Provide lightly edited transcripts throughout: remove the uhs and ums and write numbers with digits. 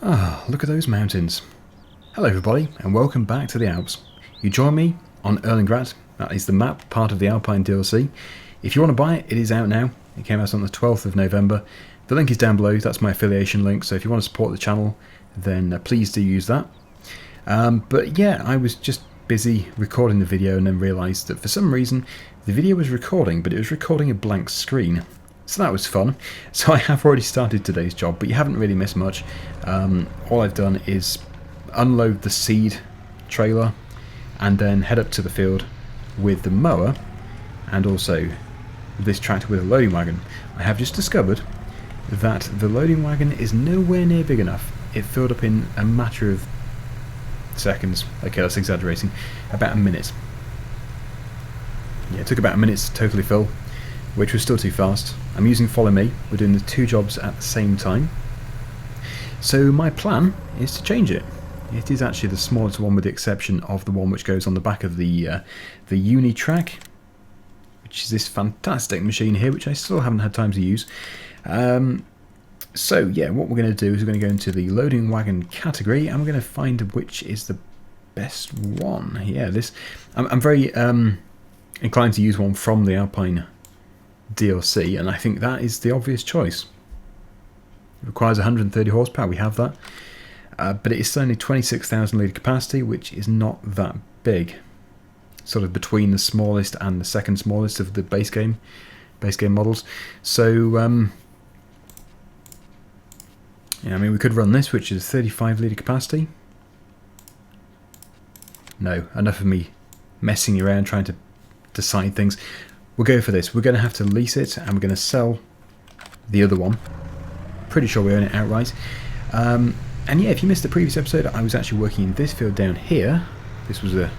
Ah, look at those mountains. Hello everybody, and welcome back to the Alps. You join me on Erlengrat, that is the map, part of the Alpine DLC. If you want to buy it, it is out now. It came out on the 12th of November. The link is down below, that's my affiliation link, so if you want to support the channel, then please do use that. But yeah, I was just busy recording the video and then realised that for some reason the video was recording, but it was recording a blank screen. So that was fun. So I have already started today's job, but you haven't really missed much. All I've done is unload the seed trailer and then head up to the field with the mower and also this tractor with a loading wagon. I have just discovered that the loading wagon is nowhere near big enough. It filled up in a matter of seconds. Okay, that's exaggerating. About a minute. Yeah, it took about a minute to totally fill, which was still too fast. I'm using Follow Me. We're doing the two jobs at the same time. So my plan is to change it. It is actually the smallest one with the exception of the one which goes on the back of the Unitrac, which is this fantastic machine here, which I still haven't had time to use. So yeah, what we're going to do is we're going to go into the loading wagon category and we're going to find which is the best one. Yeah, this I'm very inclined to use one from the Alpine DLC, and I think that is the obvious choice. It requires 130 horsepower, we have that, but it is only 26,000 litre capacity, which is not that big. Sort of between the smallest and the second smallest of the base game models. So yeah, I mean, we could run this, which is 35 litre capacity. No, enough of me messing around trying to decide things. We'll go for this. We're going to have to lease it and we're going to sell the other one. Pretty sure we own it outright. And yeah, if you missed the previous episode, I was actually working in this field down here. This was a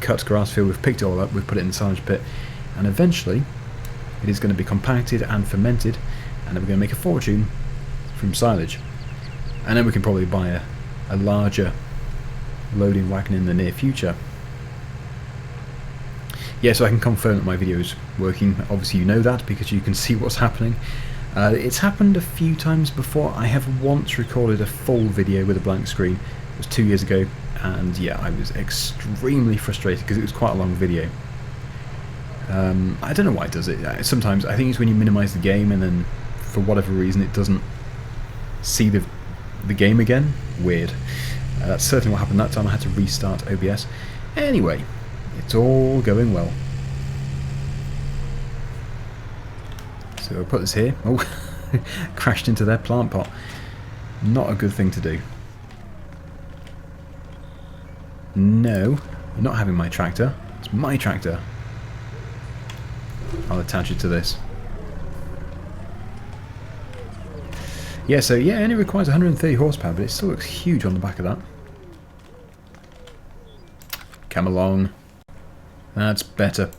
cut grass field. We've picked it all up, we've put it in the silage pit, and eventually it is going to be compacted and fermented, and then we're going to make a fortune from silage. And then we can probably buy a larger loading wagon in the near future. Yeah, so I can confirm that my video is working. Obviously you know that because you can see what's happening. It's happened a few times before. I have once recorded a full video with a blank screen. It was 2 years ago, and yeah, I was extremely frustrated because it was quite a long video. I don't know why it does it. Sometimes I think it's when you minimise the game and then for whatever reason it doesn't see the game again. Weird. That's certainly what happened that time. I had to restart OBS. Anyway, it's all going well. So I'll put this here. Oh, crashed into their plant pot. Not a good thing to do. No, you're not having my tractor. It's my tractor. I'll attach it to this. Yeah, so yeah, it only requires 130 horsepower, but it still looks huge on the back of that. Come along. That's better.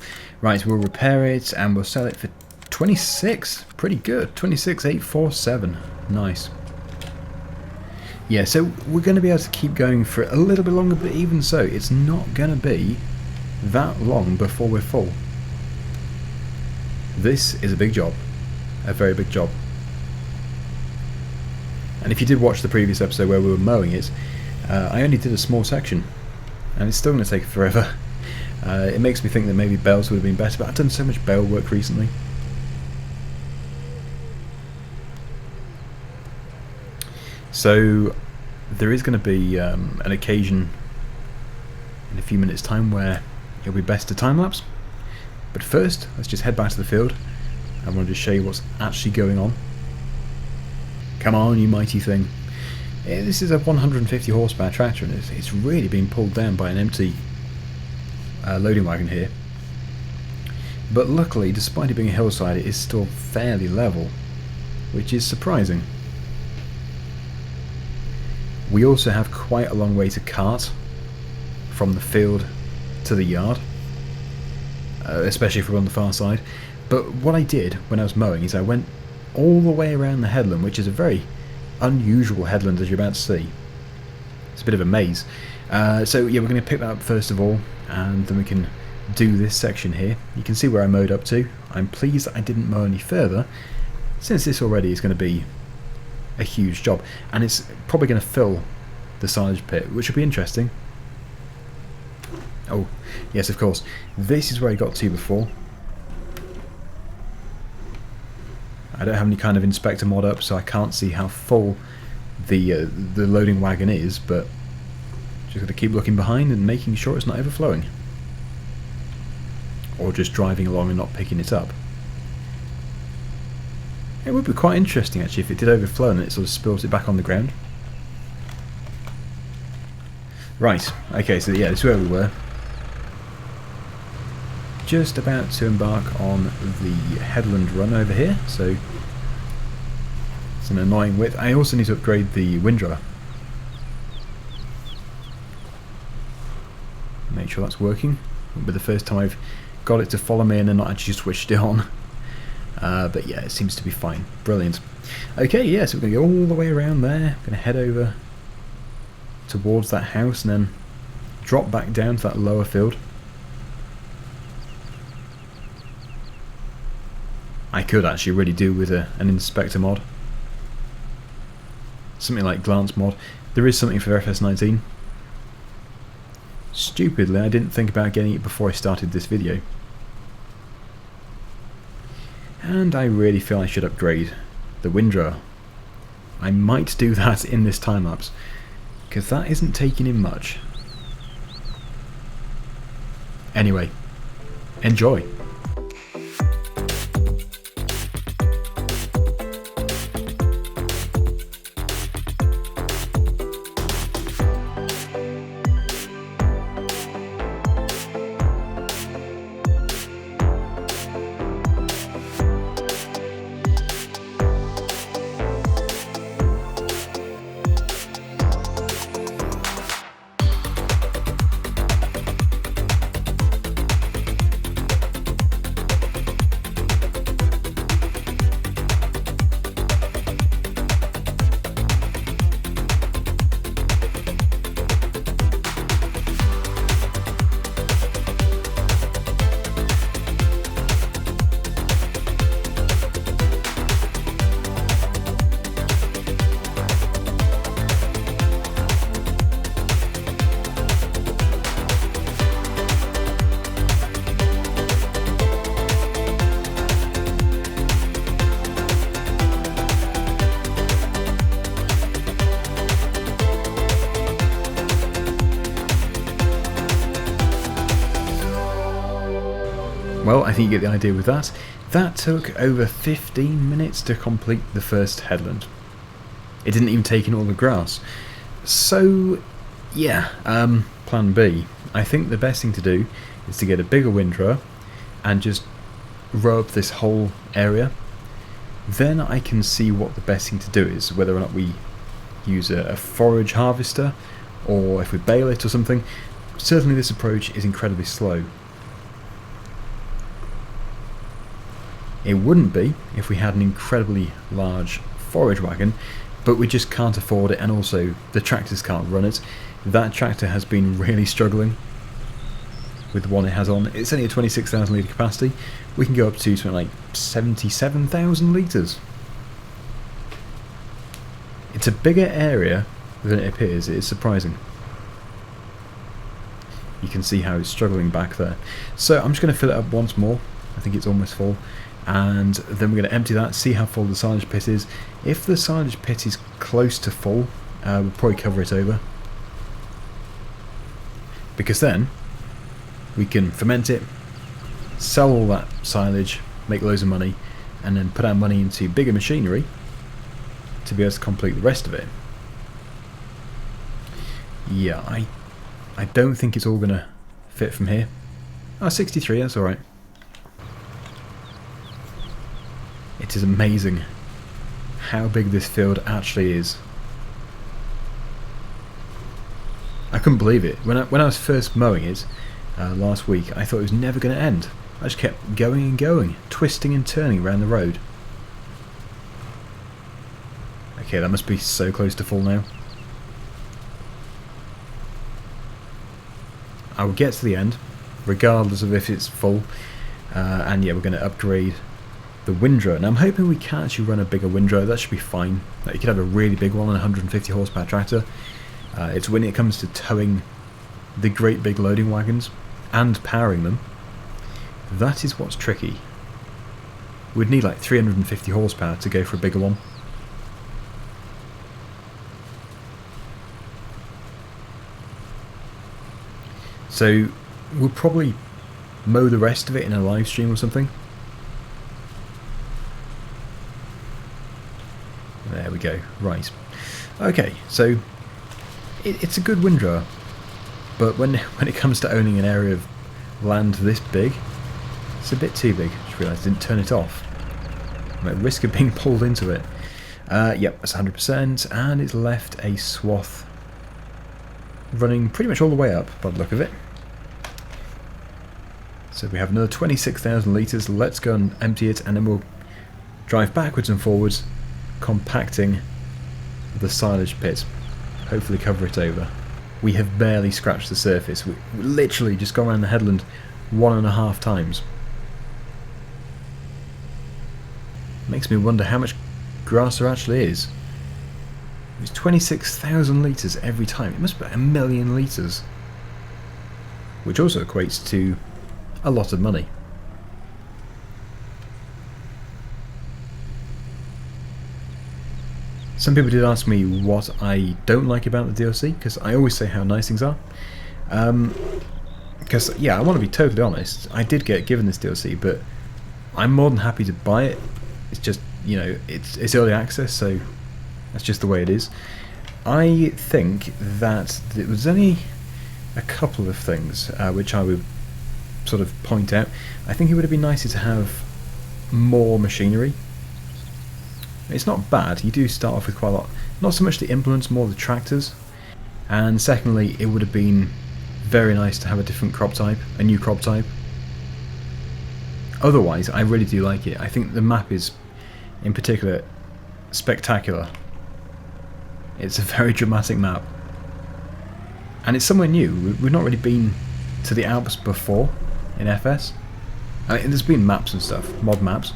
Right, we'll repair it and we'll sell it for 26. Pretty good. 26,847. Nice. Yeah, so we're going to be able to keep going for a little bit longer, but even so, it's not going to be that long before we're full. This is a big job. A very big job. And if you did watch the previous episode where we were mowing it, I only did a small section. And it's still going to take forever. It makes me think that maybe bales would have been better, but I've done so much bale work recently. So there is going to be an occasion in a few minutes time where it'll be best to time-lapse. But first, let's just head back to the field. I want to just show you what's actually going on. Come on, you mighty thing. Yeah, this is a 150 horsepower tractor and it's really being pulled down by an empty loading wagon here. But luckily, despite it being a hillside, it is still fairly level, which is surprising. We also have quite a long way to cart from the field to the yard, especially if we're on the far side. But what I did when I was mowing is I went all the way around the headland, which is a very unusual headland as you're about to see. It's a bit of a maze. So yeah, we're going to pick that up first of all, and then we can do this section here. You can see where I mowed up to. I'm pleased that I didn't mow any further, since this already is going to be a huge job, and it's probably going to fill the silage pit, which will be interesting. Oh, yes, of course. This is where I got to before. I don't have any kind of inspector mod up, so I can't see how full the loading wagon is, but just got to keep looking behind and making sure it's not overflowing. Or just driving along and not picking it up. It would be quite interesting actually if it did overflow and it sort of spills it back on the ground. Right, okay, so yeah, this is where we were. Just about to embark on the Headland Run over here, so it's an annoying width. I also need to upgrade the Windrow. Make sure that's working. It'll be the first time I've got it to follow me and then not actually switched it on. But yeah, it seems to be fine. Brilliant. Okay, yeah, so we're going to go all the way around there. Going to head over towards that house and then drop back down to that lower field. I could actually really do with an inspector mod. Something like glance mod. There is something for FS19. Stupidly, I didn't think about getting it before I started this video. And I really feel I should upgrade the Windrow. I might do that in this time lapse, because that isn't taking in much. Anyway, enjoy. Well, I think you get the idea with that. That took over 15 minutes to complete the first headland. It didn't even take in all the grass. So, yeah, plan B. I think the best thing to do is to get a bigger windrow and just row up this whole area. Then I can see what the best thing to do is, whether or not we use a forage harvester or if we bale it or something. Certainly this approach is incredibly slow. It wouldn't be if we had an incredibly large forage wagon, but we just can't afford it, and also the tractors can't run it. That tractor has been really struggling with the one it has on. It's only a 26,000 litre capacity. We can go up to something like 77,000 litres. It's a bigger area than it appears. It is surprising. You can see how it's struggling back there. So I'm just going to fill it up once more. I think it's almost full. And then we're going to empty that, see how full the silage pit is. If the silage pit is close to full, we'll probably cover it over. Because then we can ferment it, sell all that silage, make loads of money, and then put our money into bigger machinery to be able to complete the rest of it. Yeah, I don't think it's all going to fit from here. Oh, 63, that's alright. It is amazing how big this field actually is. I couldn't believe it. When I was first mowing it last week, I thought it was never going to end. I just kept going and going, twisting and turning around the road. Okay, that must be so close to full now. I will get to the end, regardless of if it's full. And yeah, we're going to upgrade the Windrow. Now I'm hoping we can actually run a bigger Windrow. That should be fine. Like, you could have a really big one on a 150 horsepower tractor. It's when it comes to towing the great big loading wagons and powering them, that is what's tricky. We'd need like 350 horsepower to go for a bigger one. So we'll probably mow the rest of it in a live stream or something. There we go. Right. Okay, so it's a good windrower, but when it comes to owning an area of land this big, it's a bit too big. I just realised I didn't turn it off. I'm at risk of being pulled into it. Yep, that's 100%, and it's left a swath running pretty much all the way up by the look of it. So we have another 26,000 litres. Let's go and empty it, and then we'll drive backwards and forwards, compacting the silage pit. Hopefully cover it over. We have barely scratched the surface. We literally just gone around the headland 1.5 times. Makes me wonder how much grass there actually is. It's 26,000 litres every time. It must be 1 million litres. Which also equates to a lot of money. Some people did ask me what I don't like about the DLC, because I always say how nice things are. Because, yeah, I want to be totally honest, I did get given this DLC, but I'm more than happy to buy it. It's just, you know, it's early access, so that's just the way it is. I think that there was only a couple of things which I would sort of point out. I think it would have been nicer to have more machinery. It's not bad, you do start off with quite a lot. Not so much the implements, more the tractors. And secondly, it would have been very nice to have a different crop type, a new crop type. Otherwise, I really do like it. I think the map is, in particular, spectacular. It's a very dramatic map. And it's somewhere new. We've not really been to the Alps before in FS. I mean, there's been maps and stuff, mod maps.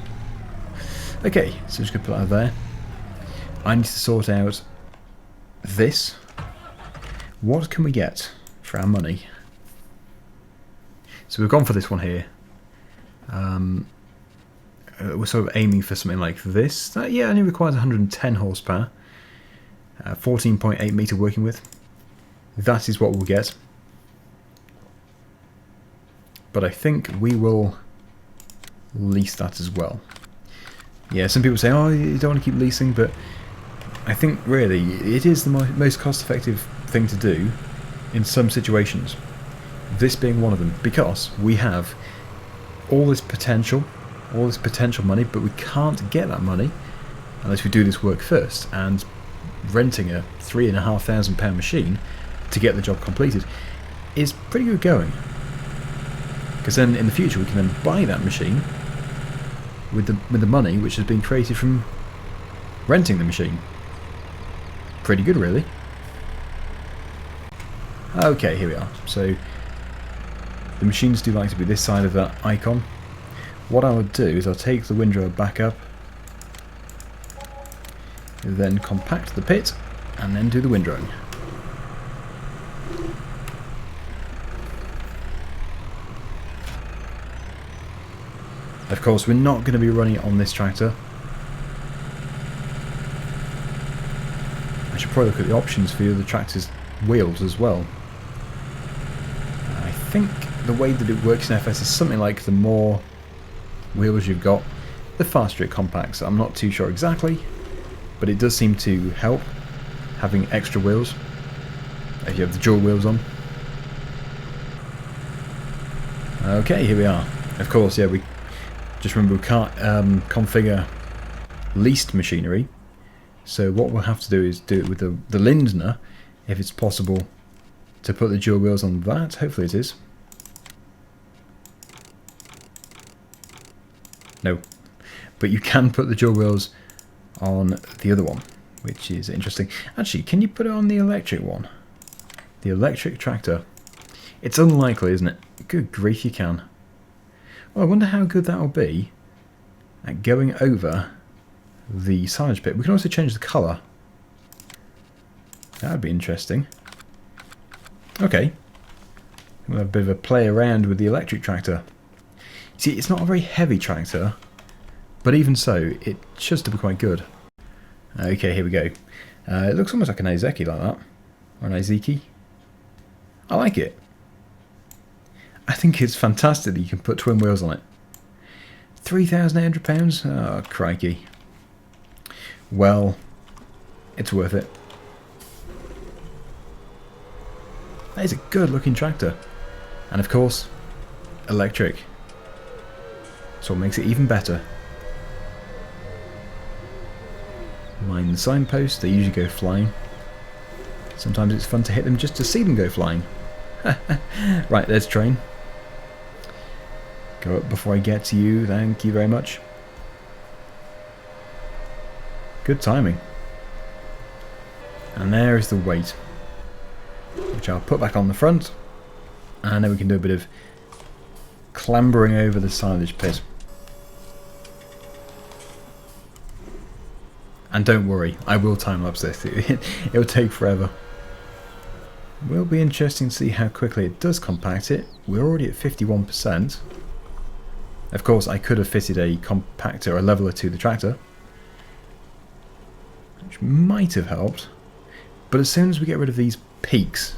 Okay, so I'm just going to put that there. I need to sort out this. What can we get for our money? So we've gone for this one here. We're sort of aiming for something like this. That, yeah, only requires 110 horsepower. 14.8 metre working width. That is what we'll get. But I think we will lease that as well. Yeah, some people say, oh, you don't want to keep leasing, but I think really it is the most cost-effective thing to do in some situations. This being one of them, because we have all this potential money, but we can't get that money unless we do this work first. And renting a £3,500 machine to get the job completed is pretty good going. Because then in the future we can then buy that machine with the money which has been created from renting the machine. Pretty good, really. Okay, here we are. So the machines do like to be this side of that icon. What I would do is I'll take the windrow back up, then compact the pit, and then do the windrowing. Of course, we're not going to be running it on this tractor. I should probably look at the options for the other tractor's wheels as well. I think the way that it works in FS is something like the more wheels you've got, the faster it compacts. I'm not too sure exactly, but it does seem to help having extra wheels if you have the dual wheels on. Okay, here we are. Of course, yeah, we just remember we can't configure leased machinery, so what we'll have to do is do it with the Lindner, if it's possible to put the dual wheels on that. Hopefully it is. No, but you can put the dual wheels on the other one, which is interesting. Actually, can you put it on the electric one? The electric tractor. It's unlikely, isn't it? Good grief, you can. Well, I wonder how good that will be at going over the silage pit. We can also change the colour. That would be interesting. Okay. We'll have a bit of a play around with the electric tractor. See, it's not a very heavy tractor, but even so, it should still be quite good. Okay, here we go. It looks almost like an Aebi like that. Or an Aebi. I like it. I think it's fantastic that you can put twin wheels on it. £3,800? Oh, crikey. Well, it's worth it. That is a good looking tractor. And of course, electric. So what makes it even better. Mind the signposts, they usually go flying. Sometimes it's fun to hit them just to see them go flying. Right, there's train. Go up before I get to you, thank you very much. Good timing. And there is the weight, which I'll put back on the front, and then we can do a bit of clambering over the silage pit. And don't worry, I will time-lapse this. It'll take forever. It will be interesting to see how quickly it does compact it. We're already at 51%. Of course, I could have fitted a compactor or a leveler to the tractor, which might have helped. But as soon as we get rid of these peaks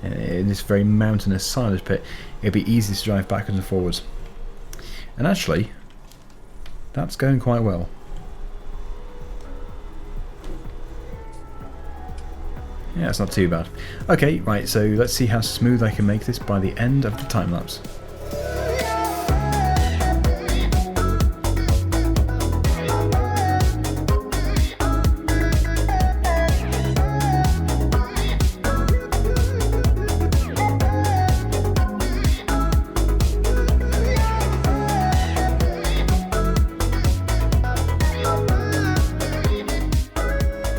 in this very mountainous silage pit, it'll be easy to drive backwards and forwards. And actually, that's going quite well. Yeah, it's not too bad. Okay, right, so let's see how smooth I can make this by the end of the time-lapse.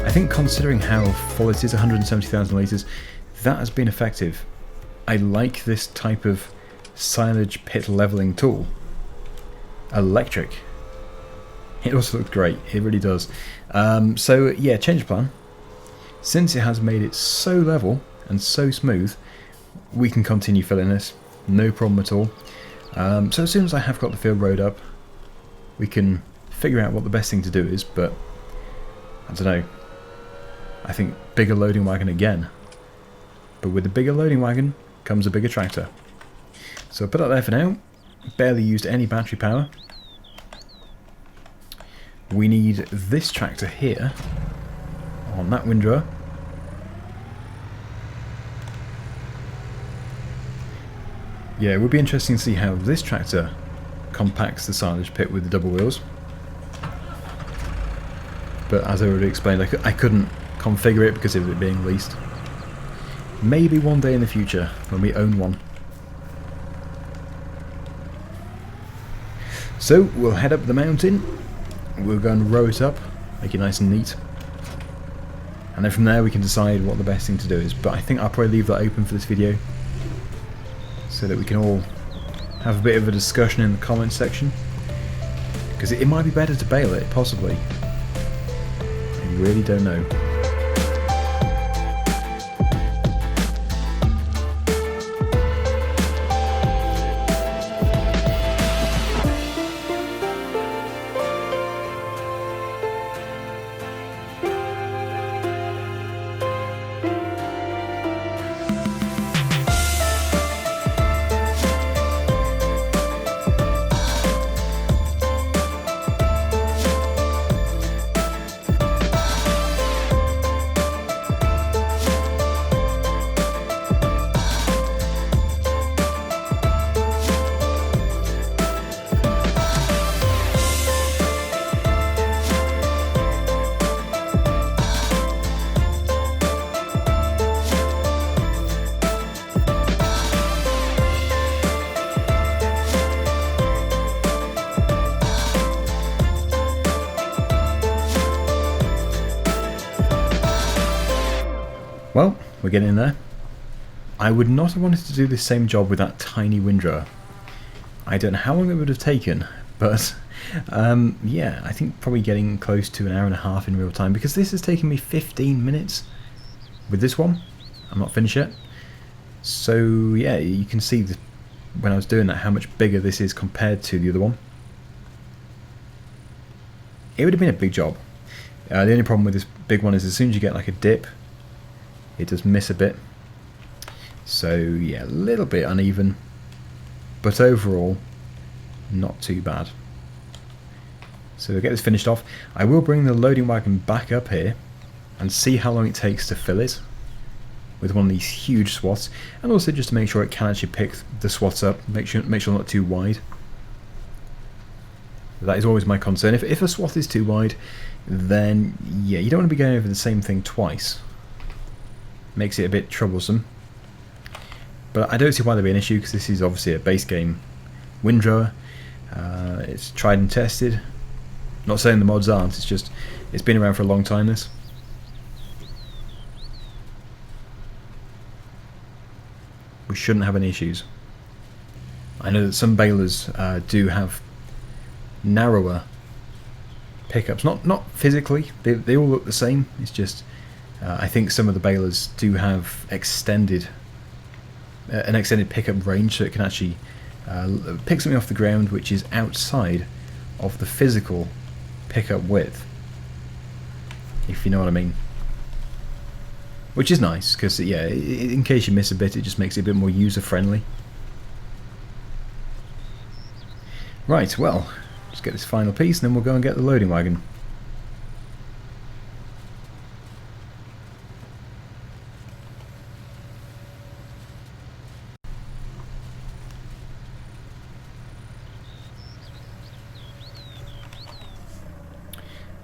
I think considering how full it is, 170,000 litres, that has been effective. I like this type of silage pit levelling tool. Electric. It also looks great, it really does. So yeah, change plan. Since it has made it so level and so smooth, we can continue filling this, no problem at all. So as soon as I have got the field road up, we can figure out what the best thing to do is, but I don't know. I think bigger loading wagon again. But with the bigger loading wagon comes a bigger tractor. So I'll put that there for now. Barely used any battery power. We need this tractor here on that windrower. Yeah, it would be interesting to see how this tractor compacts the silage pit with the double wheels. But as I already explained, I couldn't configure it because of it being leased. Maybe one day in the future when we own one. So we'll head up the mountain, we'll go and row it up, make it nice and neat, and then from there we can decide what the best thing to do is. But I think I'll probably leave that open for this video so that we can all have a bit of a discussion in the comments section, because it might be better to bail it, possibly. I really don't know. Well, we're getting there. I would not have wanted to do this same job with that tiny windrower. I don't know how long it would have taken, but Yeah, I think probably getting close to an hour and a half in real time, because this has taken me 15 minutes with this one. I'm not finished yet. So yeah, you can see when I was doing that how much bigger this is compared to the other one. It would have been a big job. The only problem with this big one is as soon as you get like a dip, it does miss a bit. So yeah, a little bit uneven, but overall not too bad. So we'll get this finished off. I will bring the loading wagon back up here and see how long it takes to fill it with one of these huge swaths, and also just to make sure it can actually pick the swaths up, make sure not too wide. That is always my concern. If a swath is too wide, then yeah, you don't want to be going over the same thing twice. Makes it a bit troublesome. But I don't see why there'd be an issue, because this is obviously a base game windrower. It's tried and tested. Not saying the mods aren't, it's just it's been around for a long time, this. We shouldn't have any issues. I know that some balers do have narrower pickups, not physically, they all look the same, it's just I think some of the balers do have an extended pickup range, so it can actually pick something off the ground which is outside of the physical pickup width, if you know what I mean. Which is nice, because yeah, in case you miss a bit, it just makes it a bit more user friendly. Right, well, let's get this final piece and then we'll go and get the loading wagon.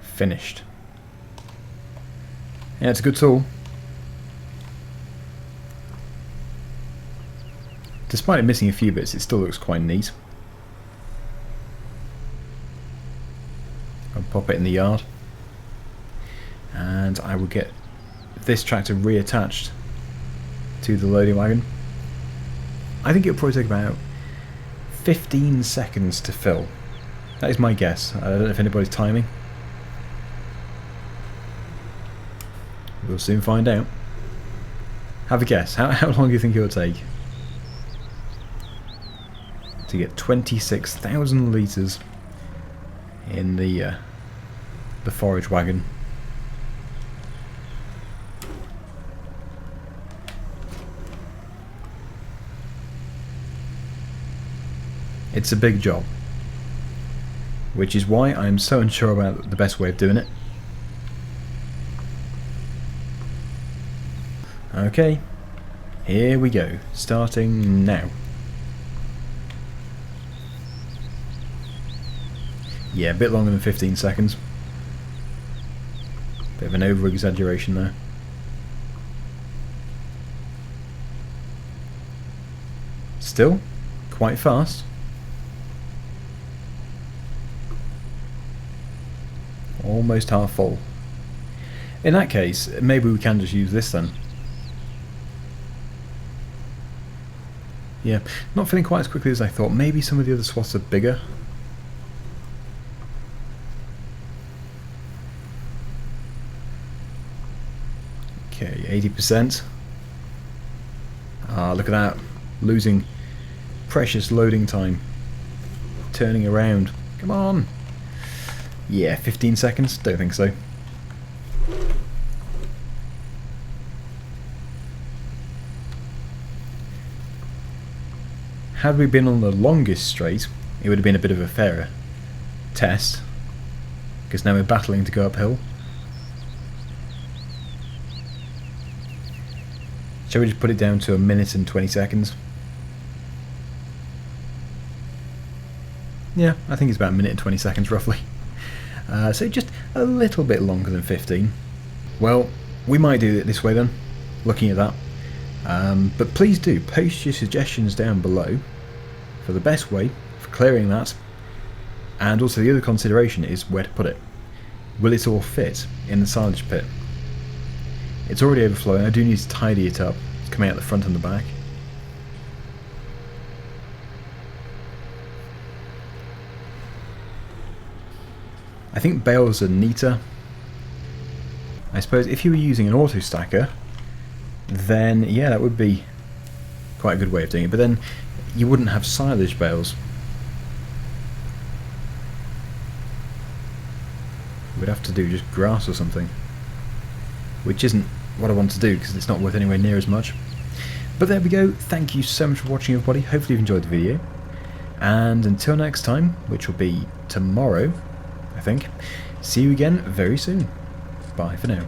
Finished. Yeah, it's a good tool. Despite it missing a few bits, it still looks quite neat. I'll pop it in the yard, and I will get this tractor reattached to the loading wagon. I think it'll probably take about 15 seconds to fill. That is my guess. I don't know if anybody's timing. We'll soon find out. Have a guess. How long do you think it will take to get 26,000 litres in the forage wagon? It's a big job, which is why I'm so unsure about the best way of doing it. Okay, here we go, starting now. Yeah, a bit longer than 15 seconds. Bit of an over-exaggeration there. Still, quite fast. Almost half full. In that case, maybe we can just use this then. Yeah, not filling quite as quickly as I thought. Maybe some of the other swaths are bigger. Okay, 80%. Ah, look at that. Losing precious loading time. Turning around. Come on. Yeah, 15 seconds? Don't think so. Had we been on the longest straight, it would have been a bit of a fairer test, because now we're battling to go uphill. Shall we just put it down to 1 minute and 20 seconds? Yeah, I think it's about 1 minute and 20 seconds roughly. So just a little bit longer than 15. Well, we might do it this way then, looking at that. But please do post your suggestions down below for the best way for clearing that, and also the other consideration is where to put it. Will it all fit in the silage pit? It's already overflowing. I do need to tidy it up. It's coming out the front and the back. I think bales are neater. I suppose if you were using an auto stacker, then yeah, that would be quite a good way of doing it, but then you wouldn't have silage bales. We'd have to do just grass or something, which isn't what I want to do because it's not worth anywhere near as much. But there we go. Thank you so much for watching, everybody. Hopefully you've enjoyed the video, and until next time, which will be tomorrow, I think, see you again very soon. Bye for now.